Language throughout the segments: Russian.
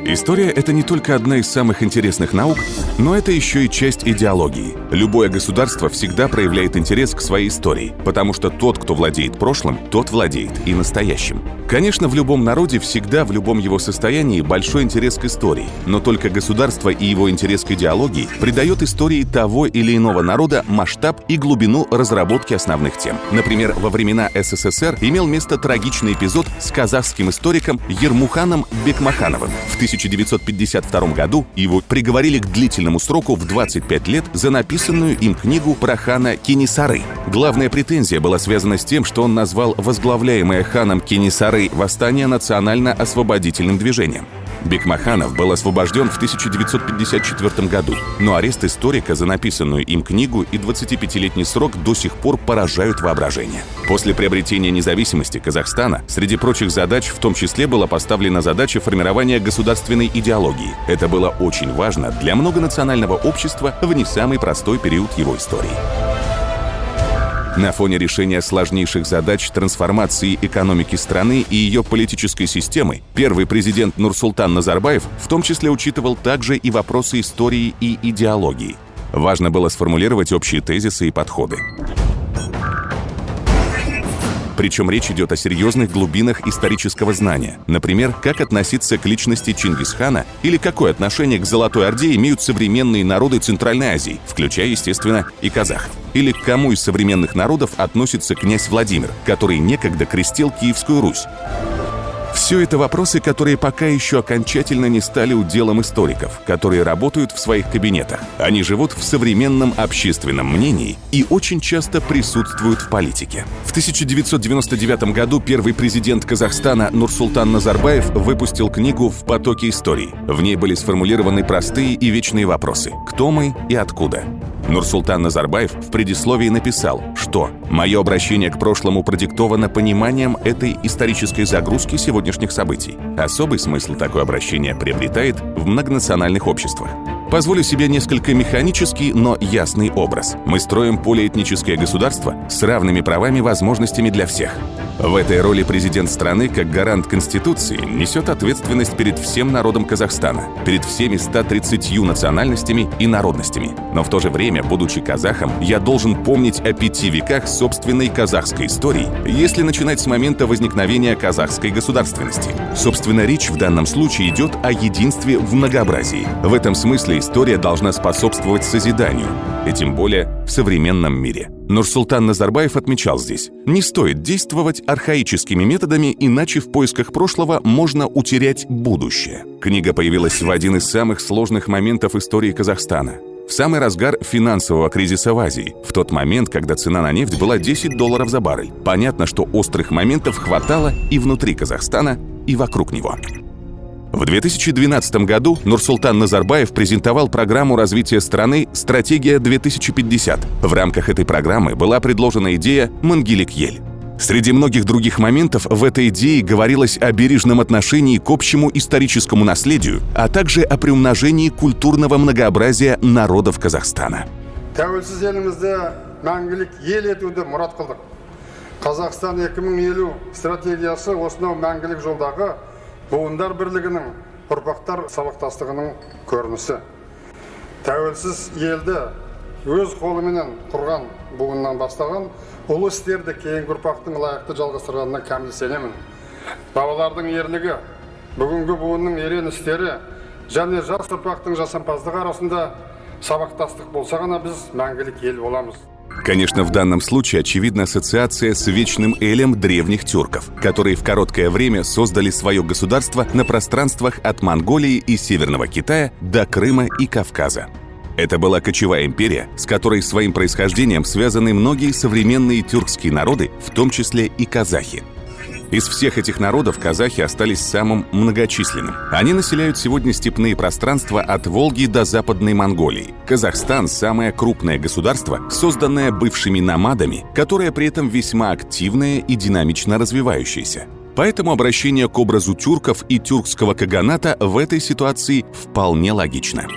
История — это не только одна из самых интересных наук, но это еще и часть идеологии. Любое государство всегда проявляет интерес к своей истории, потому что тот, кто владеет прошлым, тот владеет и настоящим. Конечно, в любом народе всегда, в любом его состоянии, большой интерес к истории, но только государство и его интерес к идеологии придает истории того или иного народа масштаб и глубину разработки основных тем. Например, во времена СССР имел место трагичный эпизод с казахским историком Ермуханом Бекмахановым. В 1952 году его приговорили к длительному сроку в 25 лет за написанную им книгу про хана Кенесары. Главная претензия была связана с тем, что он назвал возглавляемое ханом Кенесары восстание национально-освободительным движением. Бекмаханов был освобожден в 1954 году, но арест историка за написанную им книгу и 25-летний срок до сих пор поражают воображение. После приобретения независимости Казахстана среди прочих задач в том числе была поставлена задача формирования государственной идеологии. Это было очень важно для многонационального общества в не самый простой период его истории. На фоне решения сложнейших задач трансформации экономики страны и ее политической системы, первый президент Нурсултан Назарбаев в том числе учитывал также и вопросы истории и идеологии. Важно было сформулировать общие тезисы и подходы. Причем речь идет о серьезных глубинах исторического знания. Например, как относиться к личности Чингисхана или какое отношение к Золотой Орде имеют современные народы Центральной Азии, включая, естественно, и казахов. Или к кому из современных народов относится князь Владимир, который некогда крестил Киевскую Русь. Все это вопросы, которые пока еще окончательно не стали уделом историков, которые работают в своих кабинетах. Они живут в современном общественном мнении и очень часто присутствуют в политике. В 1999 году первый президент Казахстана Нурсултан Назарбаев выпустил книгу «В потоке истории». В ней были сформулированы простые и вечные вопросы: кто мы и откуда. Нурсултан Назарбаев в предисловии написал, что «Мое обращение к прошлому продиктовано пониманием этой исторической загрузки сегодняшних событий. Особый смысл такое обращение приобретает в многонациональных обществах. Позволю себе несколько механический, но ясный образ. Мы строим полиэтническое государство с равными правами и возможностями для всех. В этой роли президент страны, как гарант Конституции, несет ответственность перед всем народом Казахстана, перед всеми 130 национальностями и народностями. Но в то же время, будучи казахом, я должен помнить о 5 веках собственной казахской истории, если начинать с момента возникновения казахской государственности. Собственно, речь в данном случае идет о единстве в многообразии. В этом смысле история должна способствовать созиданию, и тем более в современном мире. Нурсултан Назарбаев отмечал здесь: не стоит действовать архаическими методами, иначе в поисках прошлого можно утерять будущее. Книга появилась в один из самых сложных моментов истории Казахстана. В самый разгар финансового кризиса в Азии, в тот момент, когда цена на нефть была $10 за баррель. Понятно, что острых моментов хватало и внутри Казахстана, и вокруг него. В 2012 году Нурсултан Назарбаев презентовал программу развития страны «Стратегия 2050». В рамках этой программы была предложена идея «Мангелик-Ель». Среди многих других моментов в этой идее говорилось о бережном отношении к общему историческому наследию, а также о приумножении культурного многообразия народов Казахстана. Қазақстан 2050 стратегиясы осынау мәңгілік жолдағы буындар бірлігінің, ұрпақтар сабақтастығының көрінісі. Тәуелсіз елді өз қолыменен құрған буыннан бастаған ұлы істерді кейінгі ұрпақтың лайықты жалғастырғанына кәміл сенемін. Бабалардың ерлігі, бүгінгі буынның ерен істері және жас ұрпақтың жасампаздығы арасында сабақтастық болса ғана біз мәңгілік ел боламыз. Конечно, в данном случае очевидна ассоциация с вечным элем древних тюрков, которые в короткое время создали свое государство на пространствах от Монголии и Северного Китая до Крыма и Кавказа. Это была кочевая империя, с которой своим происхождением связаны многие современные тюркские народы, в том числе и казахи. Из всех этих народов казахи остались самым многочисленным. Они населяют сегодня степные пространства от Волги до Западной Монголии. Казахстан – самое крупное государство, созданное бывшими номадами, которое при этом весьма активное и динамично развивающееся. Поэтому обращение к образу тюрков и тюркского каганата в этой ситуации вполне логично.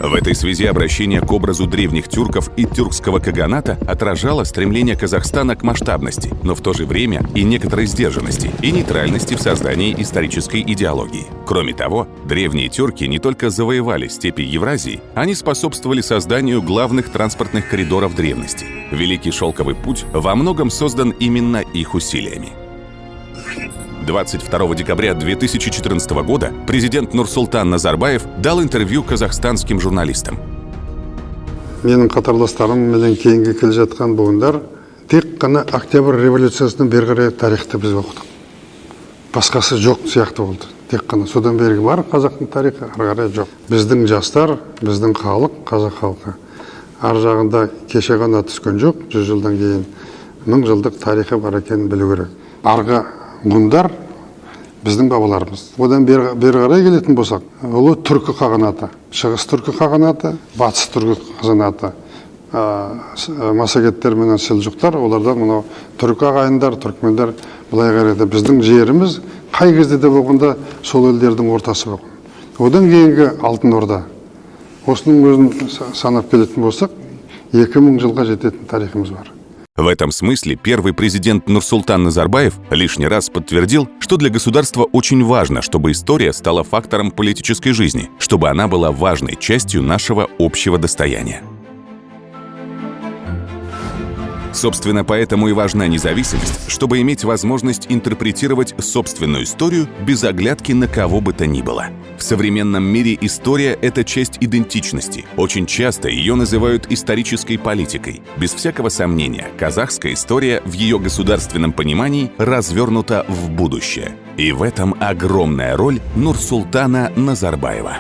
В этой связи обращение к образу древних тюрков и тюркского каганата отражало стремление Казахстана к масштабности, но в то же время и некоторой сдержанности и нейтральности в создании исторической идеологии. Кроме того, древние тюрки не только завоевали степи Евразии, они способствовали созданию главных транспортных коридоров древности. Великий Шелковый путь во многом создан именно их усилиями. 22 декабря 2014 года президент Нурсултан Назарбаев дал интервью казахстанским журналистам. Менің қатарластарым менен кейінгі келе жатқан буындар тек қана Октябрь революциясынан бері қарай тарихты біз оқыдық. Басқасы жоқ сияқты болды. Тек қана содан бергі бар қазақтың тарихы, ары қарай жоқ. Біздің жастар, біздің халық, қазақ халқы ар жағында кеше ғана түскен жоқ, 100 жылдан кейін 1000 жылдық тарихы бар екенін білу керек. Арғы ғұндар біздің бабаларымыз. Одан бері қарай келетін болсақ, ұлы түркі қағанаты, шығыс түркі қағанаты, батыс түркі қағанаты, массагеттер менен селжуқтар, олардан мынау түркі ағайындар, түркмендер былай қарайды. Біздің жеріміз қай кезде де болғанда сол елдердің ортасы болған. Одан кейінгі Алтын Орда. Осының өзін санап келетін болсақ, 2000 жылға жететін тарихымыз бар. В этом смысле первый президент Нурсултан Назарбаев лишний раз подтвердил, что для государства очень важно, чтобы история стала фактором политической жизни, чтобы она была важной частью нашего общего достояния. Собственно, поэтому и важна независимость, чтобы иметь возможность интерпретировать собственную историю без оглядки на кого бы то ни было. В современном мире история – это часть идентичности. Очень часто ее называют исторической политикой. Без всякого сомнения, казахская история в ее государственном понимании развернута в будущее. И в этом огромная роль Нурсултана Назарбаева.